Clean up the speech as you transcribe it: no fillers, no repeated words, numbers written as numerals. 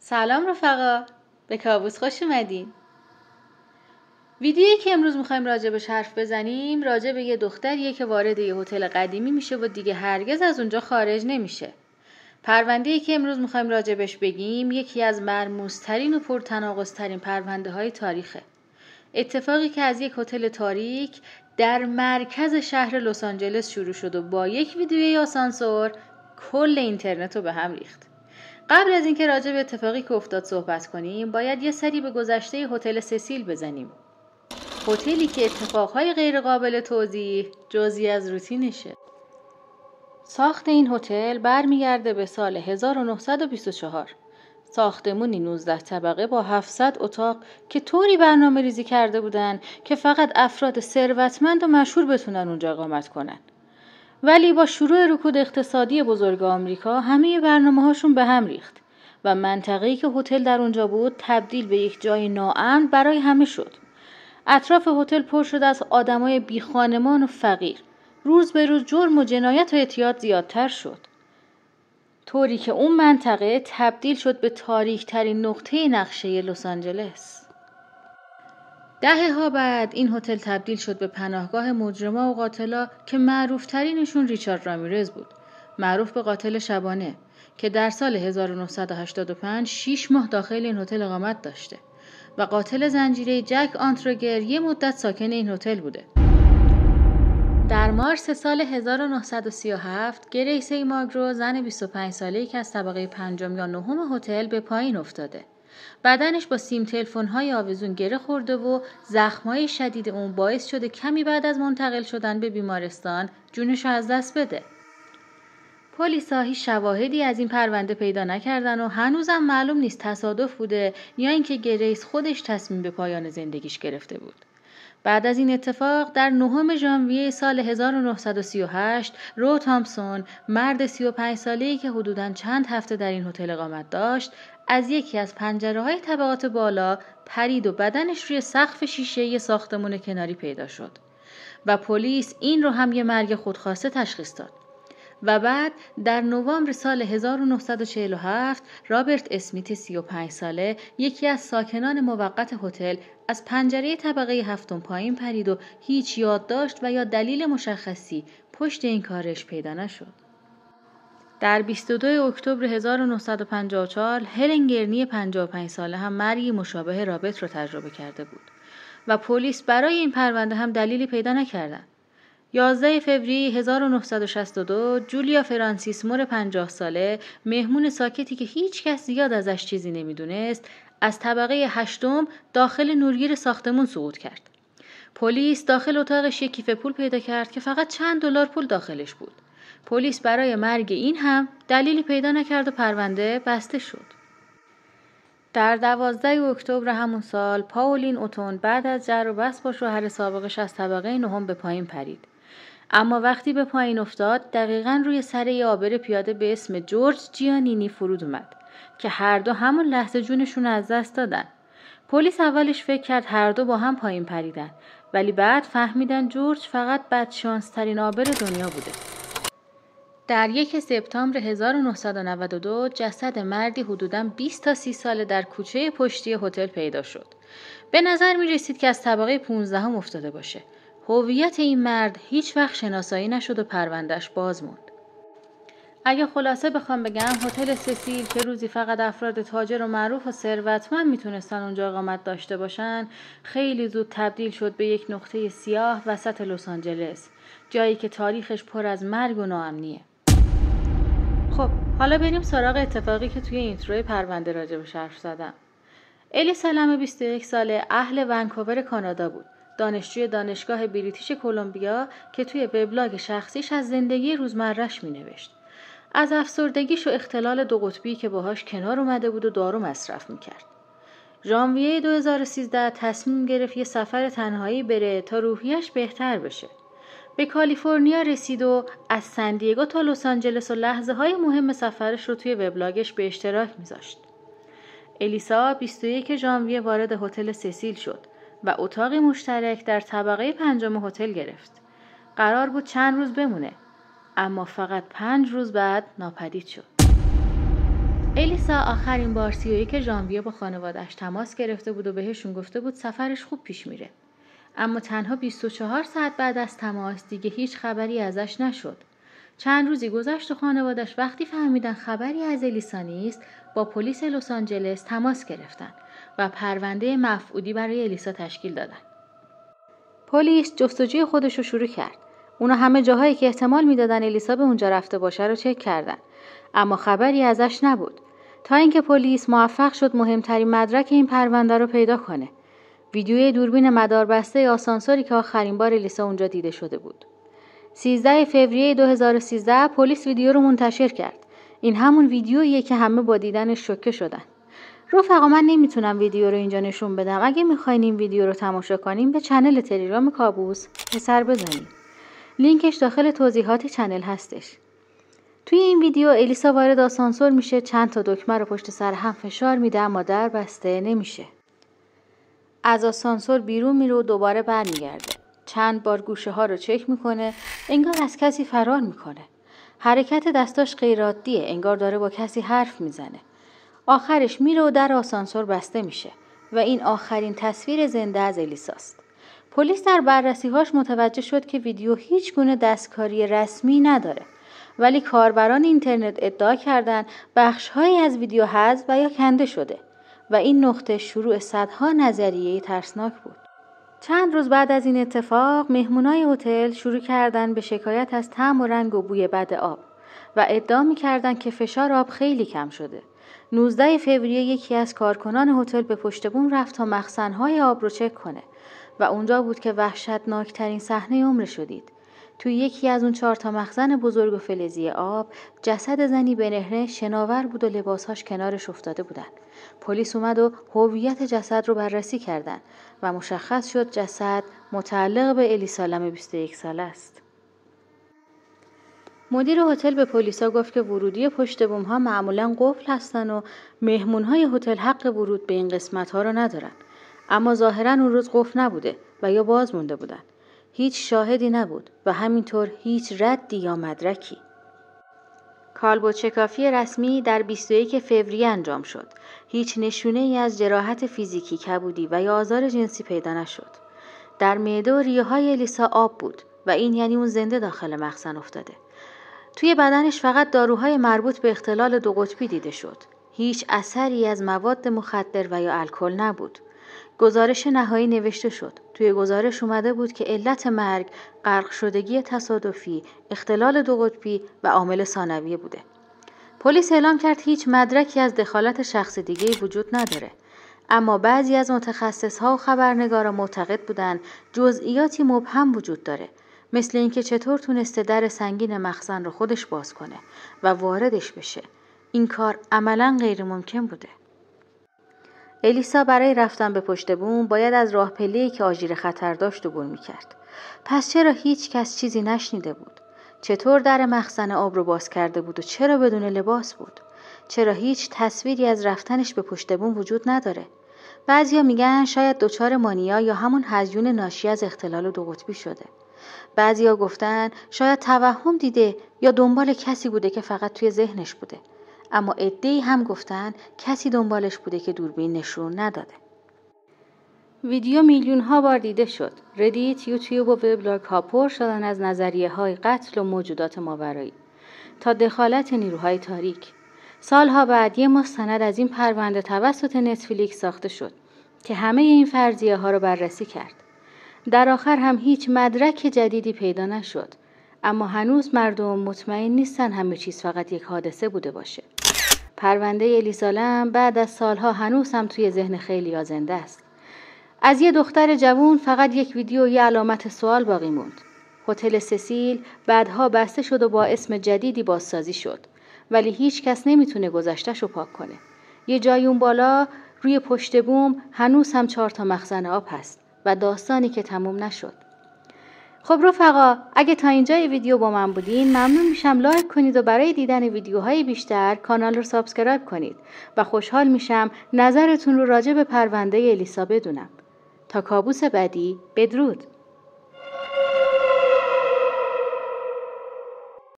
سلام رفقا، به کابوس خوش اومدین. ویدیویی که امروز میخوایم راجبش حرف بزنیم راجب یه دختریه که وارد یه هتل قدیمی میشه و دیگه هرگز از اونجا خارج نمیشه. پرونده‌ای که امروز میخوایم راجبش بگیم یکی از مرموزترین و پرتناقض‌ترین پرونده‌های تاریخه. اتفاقی که از یک هتل تاریک در مرکز شهر لس آنجلس شروع شد و با یک ویدیوی آسانسور کل اینترنت رو به هم ریخت. قبل از اینکه راجع به اتفاقی که افتاد صحبت کنیم، باید یه سری به گذشته هتل سسیل بزنیم. هتلی که اتفاقهای غیر قابل توضیح جزئی از روتینشه. ساخت این هتل برمیگرده به سال 1924. ساختمونی 19 طبقه با 700 اتاق که طوری برنامه ریزی کرده بودن که فقط افراد ثروتمند و مشهور بتونن اونجا اقامت کنن. ولی با شروع رکود اقتصادی بزرگ آمریکا همه برنامه‌هاشون به هم ریخت و منطقه‌ای که هتل در اونجا بود تبدیل به یک جای ناامن برای همه شد. اطراف هتل پر شد از آدمای بیخانمان و فقیر. روز به روز جرم و جنایت و اعتیاد زیادتر شد. طوری که اون منطقه تبدیل شد به تاریک‌ترین نقطه نقشه لس آنجلس. دهه‌ها بعد این هتل تبدیل شد به پناهگاه مجرما و قاتلا که معروف‌ترینشون ریچارد رامیرز بود، معروف به قاتل شبانه، که در سال 1985 6 ماه داخل این هتل اقامت داشته و قاتل زنجیره جک آنتروگر یه مدت ساکن این هتل بوده. در مارس سال 1937 گریس ایماگرو، زن 25 ساله‌ای که از طبقه پنجم یا نهم هتل به پایین افتاده. بدنش با سیم تلفن‌های آویزون گره خورده و زخم‌های شدید اون باعث شده کمی بعد از منتقل شدن به بیمارستان جونش رو از دست بده. پلیسا هیچ شواهدی از این پرونده پیدا نکردن و هنوزم معلوم نیست تصادف بوده یا اینکه گریس خودش تصمیم به پایان زندگیش گرفته بود. بعد از این اتفاق در 9 ژانویه سال 1938 رو تامپسون، مرد 35 ساله‌ای که حدوداً چند هفته در این هتل اقامت داشت، از یکی از پنجره‌های طبقات بالا پرید و بدنش روی سقف شیشه‌ای ساختمان کناری پیدا شد و پلیس این رو هم یه مرگ خودخواسته تشخیص داد. و بعد در نوامبر سال 1947 رابرت اسمیت 35 ساله، یکی از ساکنان موقت هتل، از پنجره طبقه هفتم پایین پرید و هیچ یادداشت و یا دلیل مشخصی پشت این کارش پیدا نشد. در 22 اکتبر 1954 هلن گرنی 55 ساله هم مرگی مشابه رابرت رو تجربه کرده بود و پلیس برای این پرونده هم دلیلی پیدا نکردن. 11 فوریه 1962 جولیا فرانسیس مور 50 ساله، مهمون ساکتی که هیچ کس زیاد ازش چیزی نمیدونست، از طبقه هشتم داخل نورگیر ساختمون سقوط کرد. پلیس داخل اتاقش یک کیف پول پیدا کرد که فقط چند دلار پول داخلش بود. پلیس برای مرگ این هم دلیلی پیدا نکرد و پرونده بسته شد. در 12 اکتبر همون سال پاولین اوتون بعد از جر و بحث با شوهر سابقش از طبقه نهم به پایین پرید. اما وقتی به پایین افتاد دقیقاً روی سر یه آبر پیاده به اسم جورج جیانینی فرود اومد که هر دو همون لحظه جونشون از دست دادن. پلیس اولش فکر کرد هر دو با هم پایین پریدن، ولی بعد فهمیدن جورج فقط بدشانس ترین آبر دنیا بوده. در 1 سپتامبر 1992 جسد مردی حدوداً 20 تا 30 ساله در کوچه پشتی هتل پیدا شد. به نظر می رسید که از طبقه 15 هم افتاده باشه. هویت این مرد هیچ وقت شناسایی نشد و پروندهش باز موند. اگه خلاصه بخوام بگم، هتل سسیل که روزی فقط افراد تاجر و معروف و ثروتمند میتونستن اونجا اقامت داشته باشن، خیلی زود تبدیل شد به یک نقطه سیاه وسط لس آنجلس، جایی که تاریخش پر از مرگ و ناامنیه. خب حالا بریم سراغ اتفاقی که توی اینتروی پرونده راجبش حرف زدم. الی سلم 21 ساله، اهل ونکوور کانادا بود. دانشجوی دانشگاه بریتیش کلمبیا که توی وبلاگ شخصیش از زندگی روزمره‌اش می‌نوشت. از افسردگیش و اختلال دو قطبی که باهاش کنار اومده بود و دارو مصرف می‌کرد. ژانویه 2013 تصمیم گرفت یه سفر تنهایی بره تا روحیش بهتر بشه. به کالیفرنیا رسید و از سندیگو تا لس آنجلس و لحظه‌های مهم سفرش رو توی وبلاگش به اشتراک می‌ذاشت. الیسا 21 ژانویه وارد هتل سسیل شد و اتاقی مشترک در طبقه 5 هتل گرفت. قرار بود چند روز بمونه، اما فقط 5 روز بعد ناپدید شد. الیسا آخرین بار 31 ژانویه با خانواده‌اش تماس گرفته بود و بهشون گفته بود سفرش خوب پیش میره. اما تنها 24 ساعت بعد از تماس دیگه هیچ خبری ازش نشد. چند روزی گذشت و خانواده‌اش وقتی فهمیدن خبری از الیسا نیست، با پلیس لس آنجلس تماس گرفتن و پرونده مفقودی برای الیسا تشکیل دادن. پلیس جستجوی خودش رو شروع کرد. اونا همه جاهایی که احتمال میدادن الیسا به اونجا رفته باشه رو چک کردن، اما خبری ازش نبود. تا اینکه پلیس موفق شد مهمترین مدرک این پرونده رو پیدا کنه. ویدیوی دوربین مداربسته آسانسوری که آخرین بار الیسا اونجا دیده شده بود. 13 فوریه 2013 پلیس ویدیو رو منتشر کرد. این همون ویدیوییه که همه با دیدنش شوکه شدن. رفقا من نمیتونم ویدیو رو اینجا نشون بدم. اگه میخواین این ویدیو رو تماشا کنیم به چنل تلگرام کابوس سر بزنید. لینکش داخل توضیحات چنل هستش. توی این ویدیو الیسا وارد آسانسور میشه، چند تا دکمه رو پشت سر هم فشار میده اما در بسته نمیشه. از آسانسور بیرون میره و دوباره برمیگرده. چند بار گوشه ها رو چک میکنه، انگار از کسی فرار میکنه. حرکت دستاش غیر عادیه، انگار داره با کسی حرف میزنه. آخرش میره و در آسانسور بسته میشه و این آخرین تصویر زنده از الیساست. پلیس در بررسی‌هاش متوجه شد که ویدیو هیچ گونه دستکاری رسمی نداره، ولی کاربران اینترنت ادعا کردند بخش‌هایی از ویدیو حذف و یا کنده شده و این نقطه شروع صدها نظریه ترسناک بود. چند روز بعد از این اتفاق مهمونای هتل شروع کردن به شکایت از طعم و رنگ و بوی بد آب و ادعا می‌کردن که فشار آب خیلی کم شده. 19 فوریه یکی از کارکنان هتل به پشت بوم رفت تا مخزن‌های آب رو چک کنه و اونجا بود که وحشتناکترین صحنه عمرش رو دید. توی یکی از اون 4 تا مخزن بزرگ و فلزی آب جسد زنی به نهره شناور بود و لباسهاش کنارش افتاده بودن. پلیس اومد و هویت جسد رو بررسی کردن و مشخص شد جسد متعلق به الیسا لم 21 ساله است. مدیر هتل به پلیسا گفت که ورودی پشت بوم ها معمولاً قفل هستن و مهمونهای هتل حق ورود به این قسمت ها رو ندارن. اما ظاهراً اون روز قفل نبوده و یا باز مونده بودن. هیچ شاهدی نبود و همینطور هیچ ردی یا مدرکی. کالبدشکافی رسمی در 21 فوریه انجام شد. هیچ نشونه ای از جراحت فیزیکی، کبودی و یا آزار جنسی پیدا نشد. در معده و ریه های الیسا آب بود و این یعنی اون زنده داخل مخزن افتاده. توی بدنش فقط داروهای مربوط به اختلال 2 قطبی دیده شد. هیچ اثری از مواد مخدر و یا الکل نبود. گزارش نهایی نوشته شد. توی گزارش اومده بود که علت مرگ غرق شدگی تصادفی، اختلال 2 قطبی و عامل ثانویه بوده. پلیس اعلام کرد هیچ مدرکی از دخالت شخص دیگه‌ای وجود نداره. اما بعضی از متخصصها و خبرنگارا معتقد بودن جزئیاتی مبهم وجود داره، مثل اینکه چطور تونسته در سنگین مخزن رو خودش باز کنه و واردش بشه. این کار عملاً غیر ممکن بوده. الیسا برای رفتن به پشت بوم باید از راه پله‌ای که آژیر خطر داشت عبور می‌کرد. پس چرا هیچ کس چیزی نشنیده بود؟ چطور در مخزن آب رو باز کرده بود و چرا بدون لباس بود؟ چرا هیچ تصویری از رفتنش به پشت بوم وجود نداره؟ بعضیا میگن شاید دچار مانیا یا همون هذیون ناشی از اختلال 2 قطبی شده. بعضیا گفتن شاید توهم دیده یا دنبال کسی بوده که فقط توی ذهنش بوده. اما عده‌ای هم گفتن کسی دنبالش بوده که دوربین نشون نداده. ویدیو میلیون‌ها بار دیده شد. ردیت، یوتیوب و وبلاگ‌ها پر شدن از نظریه‌های قتل و موجودات ماورایی تا دخالت نیروهای تاریک. سالها بعد یه مستند از این پرونده توسط نتفلیکس ساخته شد که همه این فرضیه‌ها رو بررسی کرد. در آخر هم هیچ مدرک جدیدی پیدا نشد، اما هنوز مردم مطمئن نیستن همه چیز فقط یک حادثه بوده باشه. پرونده الیسا لم بعد از سالها هنوز هم توی ذهن خیلی‌ها زنده است. از یه دختر جوان فقط یک ویدیو و یه علامت سوال باقی موند. هتل سسیل بعدها بسته شد و با اسم جدیدی بازسازی شد، ولی هیچ کس نمیتونه گذشته‌ش رو پاک کنه. یه جای اون بالا روی پشت بوم هنوز هم 4 تا مخزن آب هست و داستانی که تموم نشد. خب رفقا، اگه تا اینجای ویدیو با من بودین ممنون میشم لایک کنید و برای دیدن ویدیوهای بیشتر کانال رو سابسکرایب کنید و خوشحال میشم نظرتون رو راجع به پرونده الیسا بدونم. تا کابوس بعدی، بدرود.